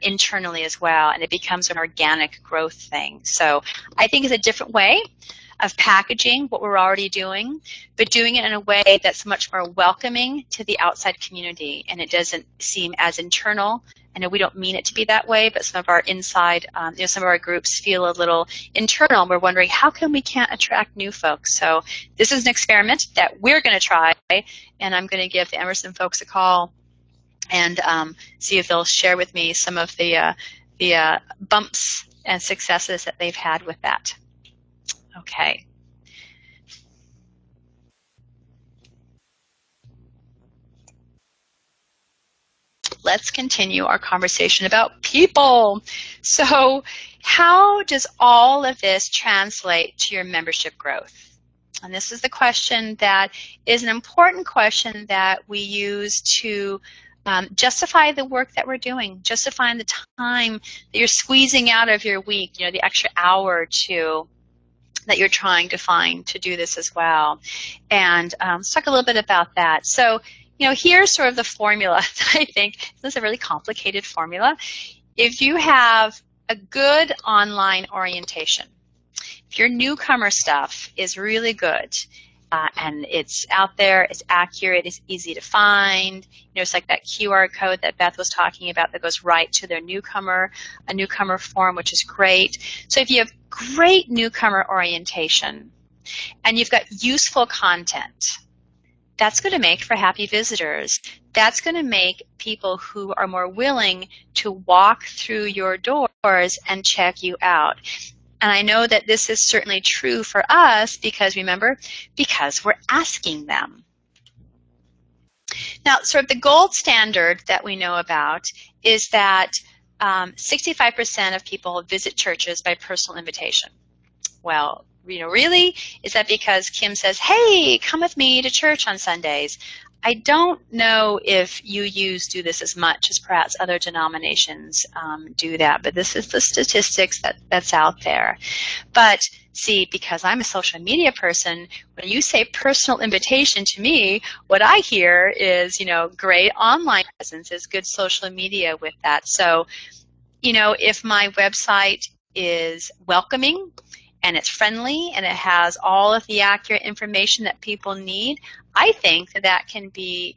internally as well, and it becomes an organic growth thing. So I think it's a different way of packaging what we're already doing, but doing it in a way that's much more welcoming to the outside community, and it doesn't seem as internal. I know we don't mean it to be that way, but some of our inside, some of our groups feel a little internal, and we're wondering how come we can't attract new folks. So this is an experiment that we're going to try, and I'm going to give the Emerson folks a call and see if they'll share with me some of the bumps and successes that they've had with that. Okay. Let's continue our conversation about people. So how does all of this translate to your membership growth? And this is the question that is an important question that we use to Justify the work that we're doing. Justify the time that you're squeezing out of your week, the extra hour or two that you're trying to find to do this as well. And let's talk a little bit about that. So, here's sort of the formula. I think this is a really complicated formula. If you have a good online orientation, if your newcomer stuff is really good, and it's out there, it's accurate, it's easy to find. It's like that QR code that Beth was talking about that goes right to their a newcomer form, which is great. So if you have great newcomer orientation and you've got useful content, that's going to make for happy visitors. That's going to make people who are more willing to walk through your doors and check you out. And I know that this is certainly true for us because, remember, because we're asking them. Now, sort of the gold standard that we know about is that 65% of people visit churches by personal invitation. Well, really? Is that because Kim says, hey, come with me to church on Sundays? I don't know if UUs do this as much as perhaps other denominations do that, but this is the statistics that's out there. But see, because I'm a social media person, when you say personal invitation to me, what I hear is, great online presence is good social media with that. So, if my website is welcoming, and it's friendly, and it has all of the accurate information that people need, I think that can be,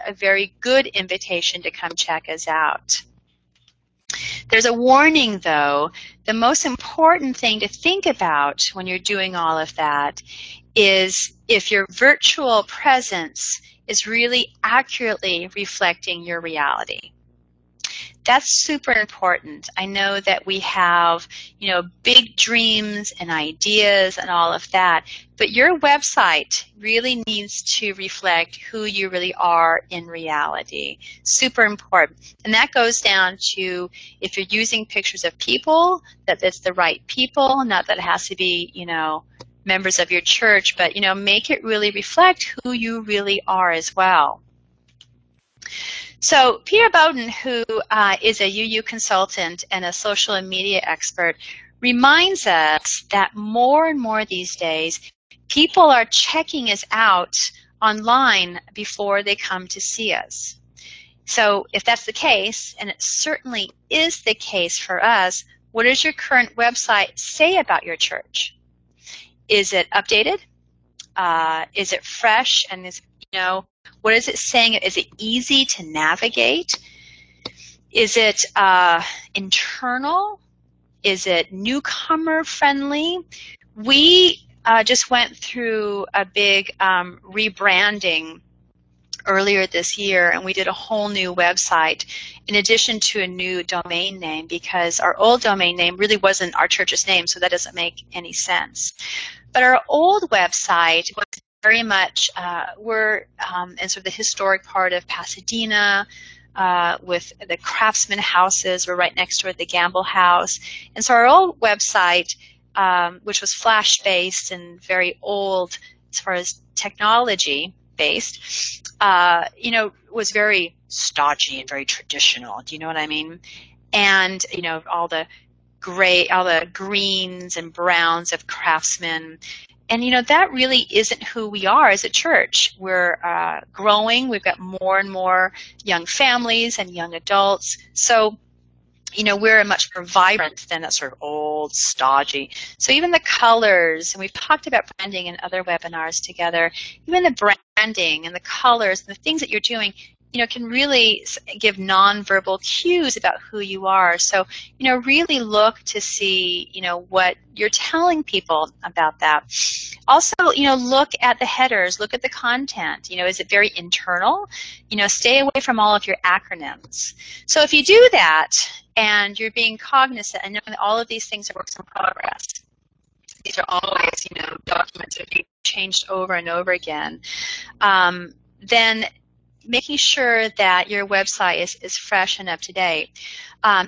a very good invitation to come check us out. There's a warning, though. The most important thing to think about when you're doing all of that is if your virtual presence is really accurately reflecting your reality. That's super important. I know that we have, big dreams and ideas and all of that, but your website really needs to reflect who you really are in reality. Super important. And that goes down to if you're using pictures of people, that it's the right people, not that it has to be, members of your church, but, make it really reflect who you really are as well. So Peter Bowden, who is a UU consultant and a social media expert, reminds us that more and more these days, people are checking us out online before they come to see us. So if that's the case, and it certainly is the case for us, what does your current website say about your church? Is it updated? Is it fresh? And is, what is it saying? Is it easy to navigate? Is it internal? Is it newcomer friendly? We just went through a big rebranding earlier this year, and we did a whole new website in addition to a new domain name, because our old domain name really wasn't our church's name, so that doesn't make any sense. But our old website was very much, we're in sort of the historic part of Pasadena with the Craftsman houses. We're right next door at the Gamble House. And so our old website, which was Flash-based and very old as far as technology-based, was very stodgy and very traditional. Do you know what I mean? And, all the greens and browns of Craftsman. And, that really isn't who we are as a church. We're growing. We've got more and more young families and young adults. So, we're much more vibrant than that sort of old, stodgy. So even the colors, and we've talked about branding in other webinars together, even the branding and the colors and the things that you're doing, can really give nonverbal cues about who you are. So, really look to see, what you're telling people about that. Also, look at the headers, look at the content. Is it very internal? Stay away from all of your acronyms. So if you do that and you're being cognizant and knowing that all of these things are works in progress, these are always, documents that are being changed over and over again, then making sure that your website is fresh and up to date.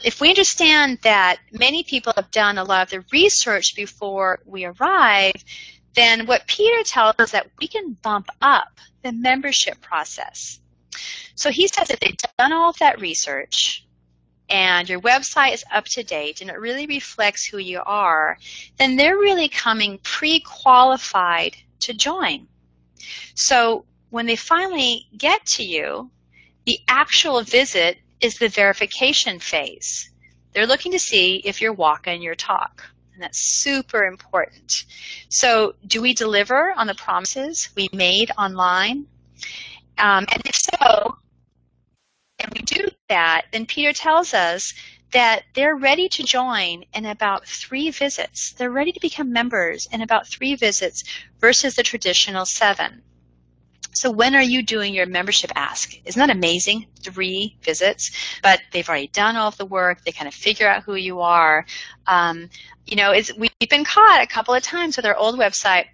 If we understand that many people have done a lot of the research before we arrive, then what Peter tells us is that we can bump up the membership process. So he says if they've done all of that research and your website is up to date and it really reflects who you are, then they're really coming pre-qualified to join. So when they finally get to you, the actual visit is the verification phase. They're looking to see if you're walking your talk, and that's super important. So do we deliver on the promises we made online? And if so, and we do that, then Peter tells us that they're ready to join in about 3 visits. They're ready to become members in about 3 visits versus the traditional 7. So when are you doing your membership ask? Isn't that amazing? 3 visits, but they've already done all of the work. They kind of figure out who you are. You know, we've been caught a couple of times with our old website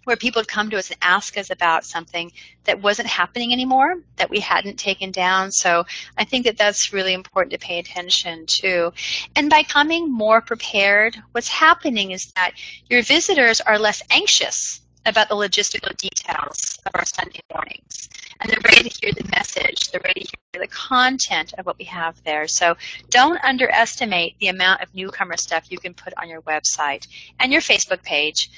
where people would come to us and ask us about something that wasn't happening anymore, that we hadn't taken down. So I think that that's really important to pay attention to. And by coming more prepared, what's happening is that your visitors are less anxious about the logistical details of our Sunday mornings. And they're ready to hear the message. They're ready to hear the content of what we have there. So don't underestimate the amount of newcomer stuff you can put on your website and your Facebook page,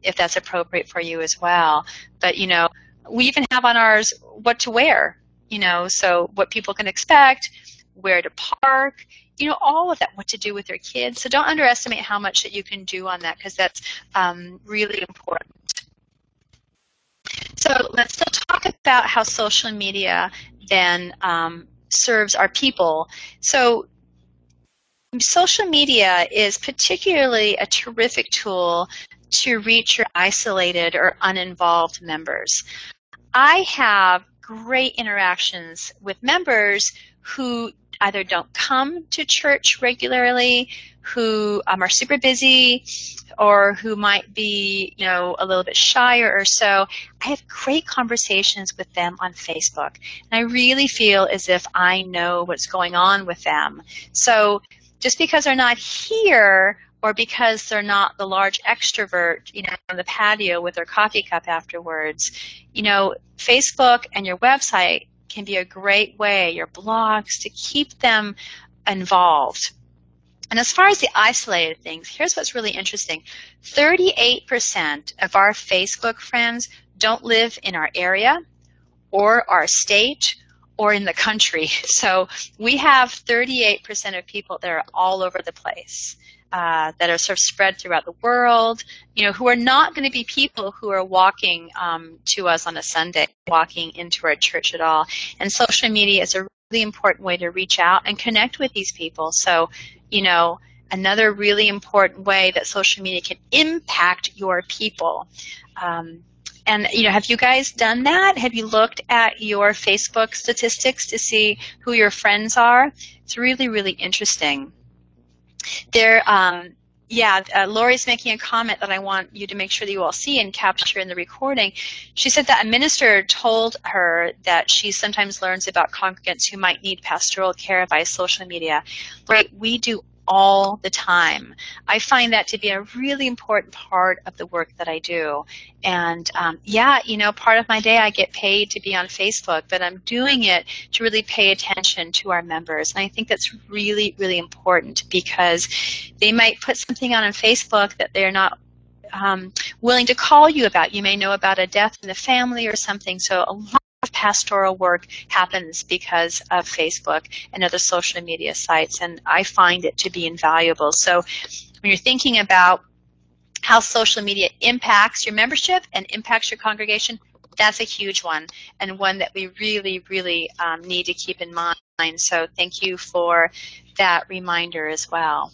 if that's appropriate for you as well. But, you know, we even have on ours what to wear, you know, so what people can expect, where to park, you know, all of that, what to do with your kids. So don't underestimate how much that you can do on that, because that's really important. So let's still talk about how social media then serves our people. So social media is particularly a terrific tool to reach your isolated or uninvolved members. I have great interactions with members who either don't come to church regularly, who are super busy, or who might be, you know, a little bit shyer or so. I have great conversations with them on Facebook, and I really feel as if I know what's going on with them. So just because they're not here, or because they're not the large extrovert, you know, on the patio with their coffee cup afterwards, you know, Facebook and your website can be a great way, your blogs, to keep them involved. And as far as the isolated things, here's what's really interesting. 38% of our Facebook friends don't live in our area or our state or in the country. So we have 38% of people that are all over the place. That are sort of spread throughout the world, you know, who are not going to be people who are walking to us on a Sunday, walking into our church at all. And social media is a really important way to reach out and connect with these people. So, you know, another really important way that social media can impact your people. And, you know, have you guys done that? Have you looked at your Facebook statistics to see who your friends are? It's really, really interesting. There, Lori's making a comment that I want you to make sure that you all see and capture in the recording. She said that a minister told her that she sometimes learns about congregants who might need pastoral care via social media. Right, we do all the time. I find that to be a really important part of the work that I do. And you know, part of my day I get paid to be on Facebook, but I'm doing it to really pay attention to our members. And I think that's really, really important, because they might put something on Facebook that they're not willing to call you about. You may know about a death in the family or something. So a lot of pastoral work happens because of Facebook and other social media sites, and I find it to be invaluable. So when you're thinking about how social media impacts your membership and impacts your congregation, that's a huge one, and one that we really, really need to keep in mind. So thank you for that reminder as well.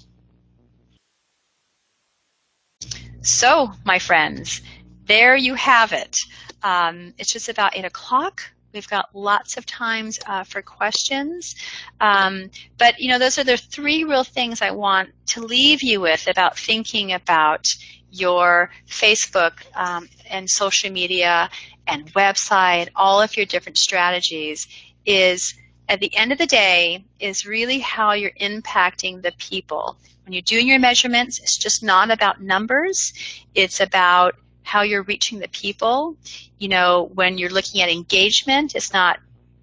So, my friends, there you have it. It's just about 8 o'clock. We've got lots of times for questions. But, you know, those are the 3 real things I want to leave you with about thinking about your Facebook and social media and website, all of your different strategies, is at the end of the day is really how you're impacting the people. When you're doing your measurements, it's just not about numbers. It's about how you're reaching the people. You know, when you're looking at engagement, it's not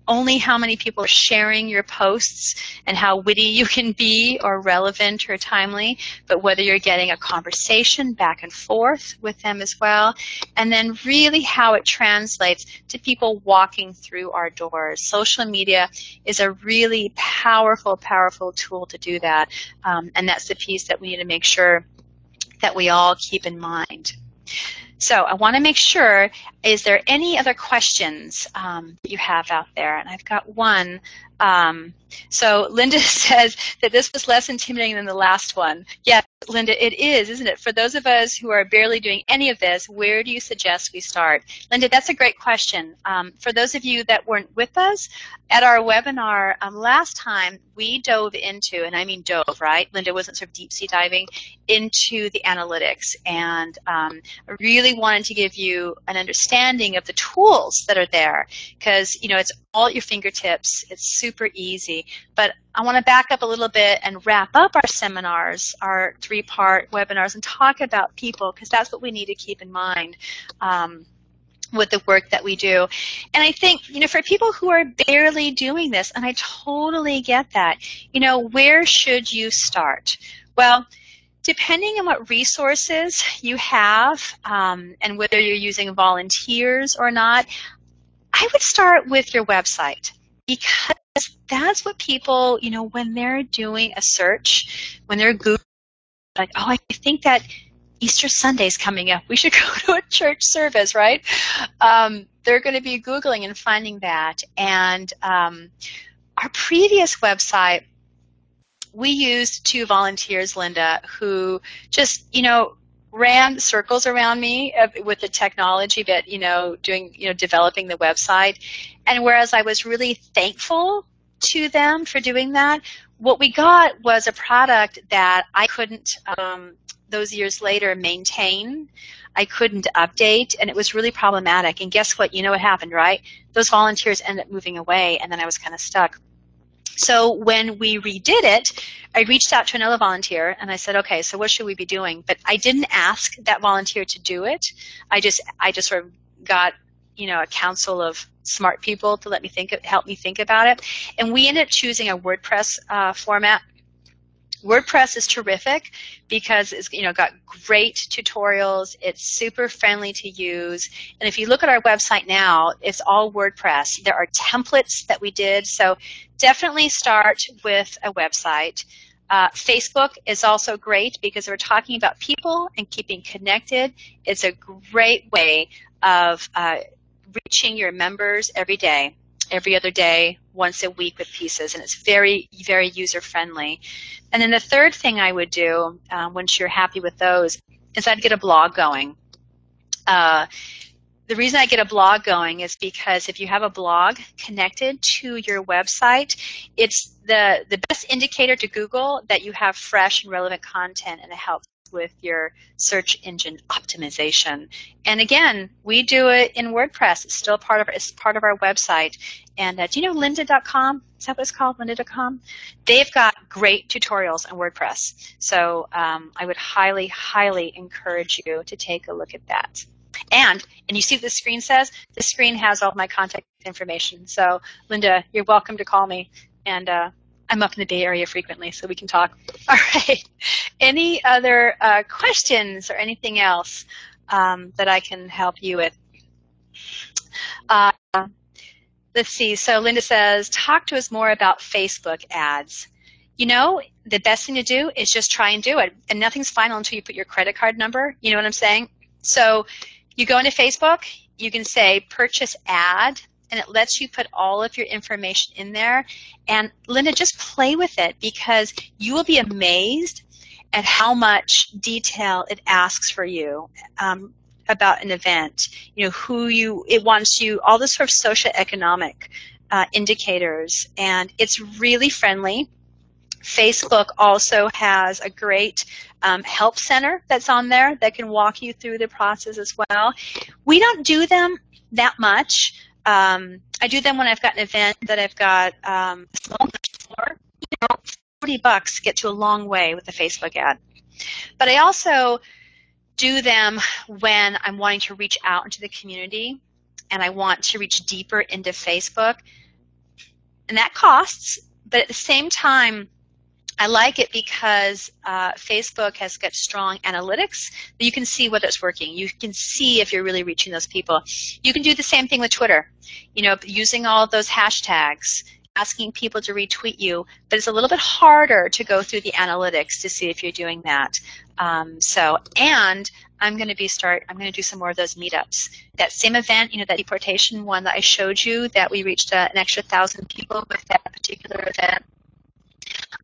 only how many people are sharing your posts and how witty you can be or relevant or timely, but whether you're getting a conversation back and forth with them as well, and then really how it translates to people walking through our doors. Social media is a really powerful, powerful tool to do that, and that's the piece that we need to make sure that we all keep in mind. So I want to make sure, is there any other questions that you have out there? And I've got one. So Linda says that this was less intimidating than the last one. Yeah, Linda, it is, isn't it? For those of us who are barely doing any of this, where do you suggest we start? Linda, that's a great question. For those of you that weren't with us, at our webinar last time, we dove into, and I mean dove, right? Linda wasn't sort of deep sea diving, into the analytics, and I really wanted to give you an understanding of the tools that are there, because, you know, it's all at your fingertips. It's super easy. But I want to back up a little bit and wrap up our seminars, our 3-part webinars, and talk about people, because that's what we need to keep in mind with the work that we do. And I think, you know, for people who are barely doing this, and I totally get that, you know, where should you start? Well, depending on what resources you have and whether you're using volunteers or not, I would start with your website, because that's what people, you know, when they're doing a search, when they're Googling, like, oh, I think that Easter Sunday's coming up, we should go to a church service, right? They're going to be Googling and finding that. And our previous website, we used 2 volunteers, Linda, who just, you know, ran circles around me with the technology, but, you know, developing the website. And whereas I was really thankful to them for doing that, what we got was a product that I couldn't, those years later, maintain. I couldn't update, and it was really problematic. And guess what? You know what happened, right? Those volunteers ended up moving away, and then I was kind of stuck. So when we redid it, I reached out to another volunteer and I said, okay, so what should we be doing? But I didn't ask that volunteer to do it. I just sort of got, you know, a council of smart people to help me think about it. And we ended up choosing a WordPress format. WordPress is terrific because it's, you know, got great tutorials. It's super friendly to use. And if you look at our website now, it's all WordPress. There are templates that we did. So definitely start with a website. Facebook is also great because we're talking about people and keeping connected. It's a great way of reaching your members every day, every other day, once a week with pieces, and it's very, very user-friendly. And then the third thing I would do, once you're happy with those, is I'd get a blog going. The reason I get a blog going is because if you have a blog connected to your website, it's the best indicator to Google that you have fresh and relevant content, and it helps with your search engine optimization. And again, we do it in WordPress. It's still part of our website. And do you know lynda.com? Is that what it's called, lynda.com? They've got great tutorials on WordPress. So I would highly, highly encourage you to take a look at that. And you see what the screen says? The screen has all my contact information. So Linda, you're welcome to call me. And I'm up in the Bay Area frequently, so we can talk. All right. Any other questions or anything else that I can help you with? Let's see. So Linda says, talk to us more about Facebook ads. You know, the best thing to do is just try and do it. And nothing's final until you put your credit card number. You know what I'm saying? So you go into Facebook, you can say purchase ad, and it lets you put all of your information in there. And Linda, just play with it, because you will be amazed at how much detail it asks for you about an event. You know, it wants you, all the sort of socioeconomic indicators, and it's really friendly. Facebook also has a great help center that's on there that can walk you through the process as well. We don't do them that much. I do them when I've got an event that I've got a small for. You know, $40 gets you a long way with a Facebook ad. But I also do them when I'm wanting to reach out into the community and I want to reach deeper into Facebook. And that costs, but at the same time, I like it because Facebook has got strong analytics. You can see whether it's working. You can see if you're really reaching those people. You can do the same thing with Twitter, using all of those hashtags, asking people to retweet you, but it's a little bit harder to go through the analytics to see if you're doing that. And I'm going to do some more of those meetups. That same event, that deportation one that I showed you, that we reached an extra 1,000 people with that particular event.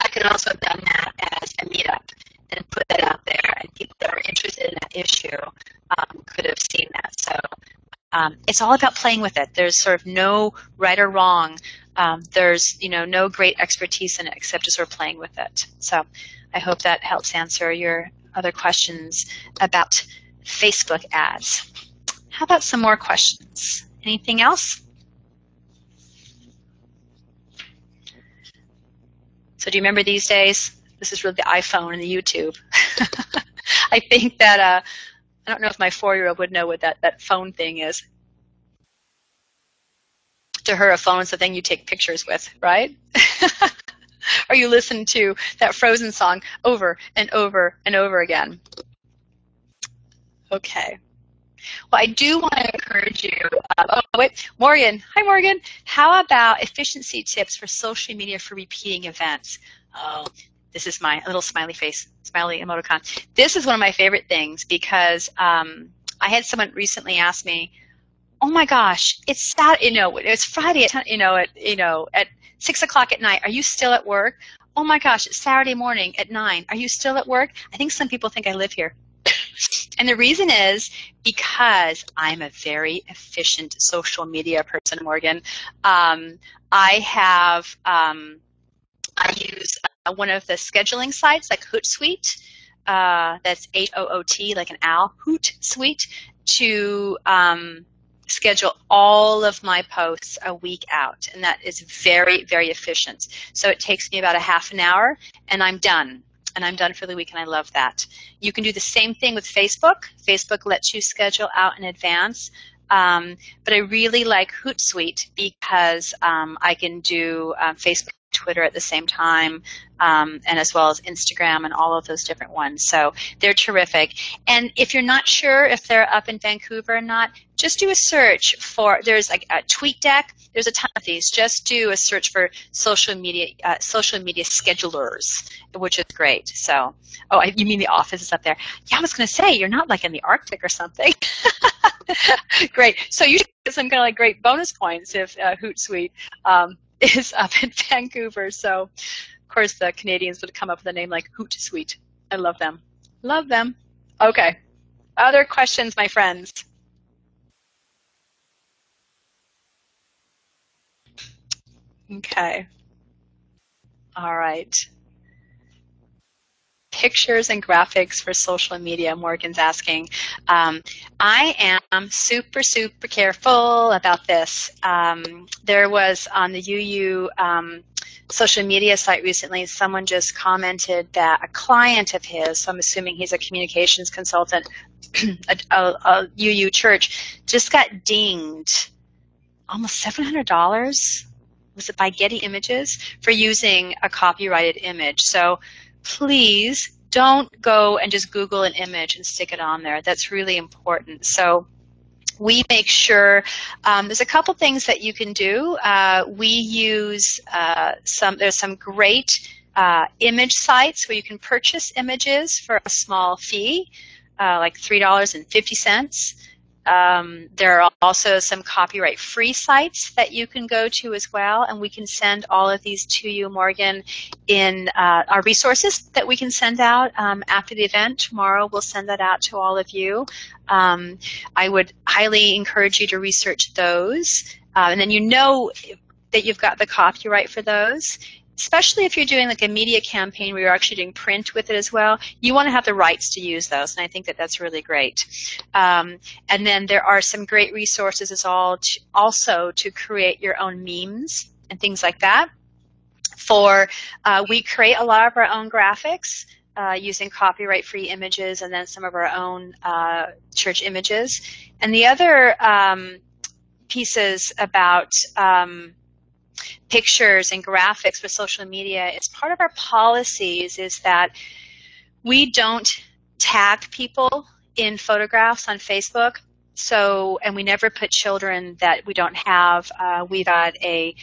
I could also have done that as a meetup and put that out there, and people that are interested in that issue could have seen that. So it's all about playing with it. There's sort of no right or wrong. There's no great expertise in it except just sort of playing with it. So I hope that helps answer your other questions about Facebook ads. How about some more questions? Anything else? So do you remember these days? This is really the iPhone and the YouTube. I think that, I don't know if my 4-year-old would know what that phone thing is. To her, a phone is the thing you take pictures with, right? Or you listen to that Frozen song over and over and over again. Okay. Well, I do want to encourage you. Morgan. Hi, Morgan. How about efficiency tips for social media for repeating events? Oh, this is my little smiley face, smiley emoticon. This is one of my favorite things because I had someone recently ask me, "Oh my gosh, it's Saturday, it's Friday at 6 o'clock at night. Are you still at work? Oh my gosh, it's Saturday morning at 9. Are you still at work?" I think some people think I live here. And the reason is because I'm a very efficient social media person, Morgan. I use one of the scheduling sites like Hootsuite. That's H-O-O-T, like an owl, Hootsuite, to schedule all of my posts a week out. And that is very, very efficient. So it takes me about a half an hour, and I'm done. And I'm done for the week, and I love that. You can do the same thing with Facebook. Facebook lets you schedule out in advance. But I really like Hootsuite because I can do Facebook, Twitter at the same time, and as well as Instagram and all of those different ones. So they're terrific. And if you're not sure if they're up in Vancouver or not, just do a search for, there's like a TweetDeck. There's a ton of these. Just do a search for social media schedulers, which is great. So, you mean the office is up there? Yeah, I was going to say, you're not like in the Arctic or something. Great. So you should get some kind of like great bonus points if Hootsuite is up in Vancouver. So, of course, the Canadians would come up with a name like Hootsuite. I love them. Love them. Okay. Other questions, my friends? Okay. All right. Pictures and graphics for social media, Morgan's asking. I am super, super careful about this. There was on the UU social media site recently, someone just commented that a client of his, so I'm assuming he's a communications consultant, a UU church, just got dinged almost $700. Was it by Getty Images for using a copyrighted image? So please don't go and just Google an image and stick it on there. That's really important. So we make sure there's a couple things that you can do. We use there's some great image sites where you can purchase images for a small fee, like $3.50. There are also some copyright-free sites that you can go to as well, and we can send all of these to you, Morgan, in our resources that we can send out after the event. Tomorrow we'll send that out to all of you. I would highly encourage you to research those, and then you know that you've got the copyright for those. Especially if you're doing like a media campaign where you're actually doing print with it as well, you want to have the rights to use those, and I think that that's really great. And then there are some great resources as also to create your own memes and things like that. We create a lot of our own graphics using copyright-free images and then some of our own church images. And the other pieces about pictures and graphics with social media is part of our policies is that we don't tag people in photographs on Facebook. So, and we never put children that we don't have. We got a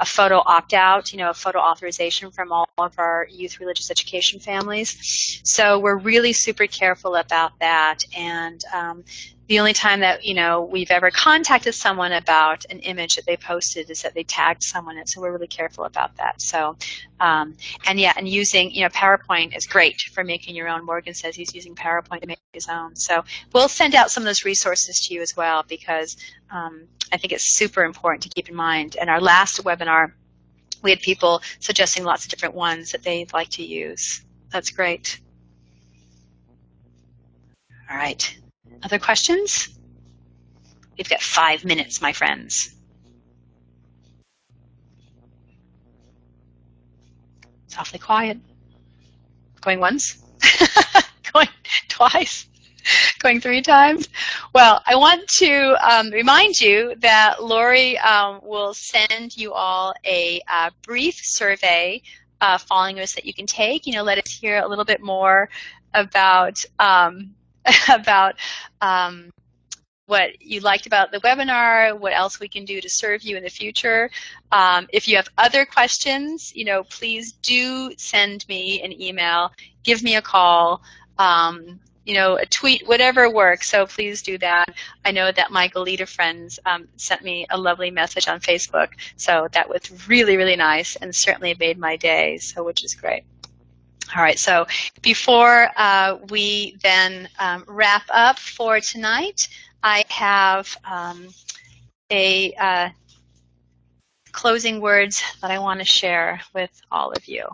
photo opt-out, you know, a photo authorization from all of our youth religious education families. So we're really super careful about that. And the only time that, you know, we've ever contacted someone about an image that they posted is that they tagged someone, and so we're really careful about that. So, and yeah, and using, you know, PowerPoint is great for making your own. Morgan says he's using PowerPoint to make his own. So we'll send out some of those resources to you as well, because I think it's super important to keep in mind. And our last webinar, we had people suggesting lots of different ones that they'd like to use. That's great. All right. Other questions? We've got 5 minutes, my friends. It's awfully quiet. Going once? Going twice? Going 3 times? Well, I want to remind you that Lori will send you all a brief survey following us that you can take. You know, let us hear a little bit more about what you liked about the webinar, what else we can do to serve you in the future. If you have other questions, you know, please do send me an email, give me a call, you know, a tweet, whatever works. So please do that. I know that my Goleta friends sent me a lovely message on Facebook. So that was really, really nice and certainly made my day, so which is great. All right, so before we then wrap up for tonight, I have a closing words that I want to share with all of you.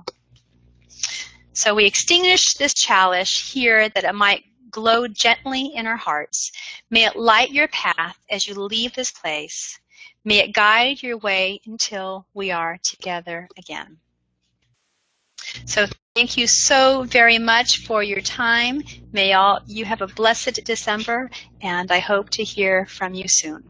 So we extinguish this chalice here that it might glow gently in our hearts. May it light your path as you leave this place. May it guide your way until we are together again. So thank you so very much for your time. May you have a blessed December, and I hope to hear from you soon.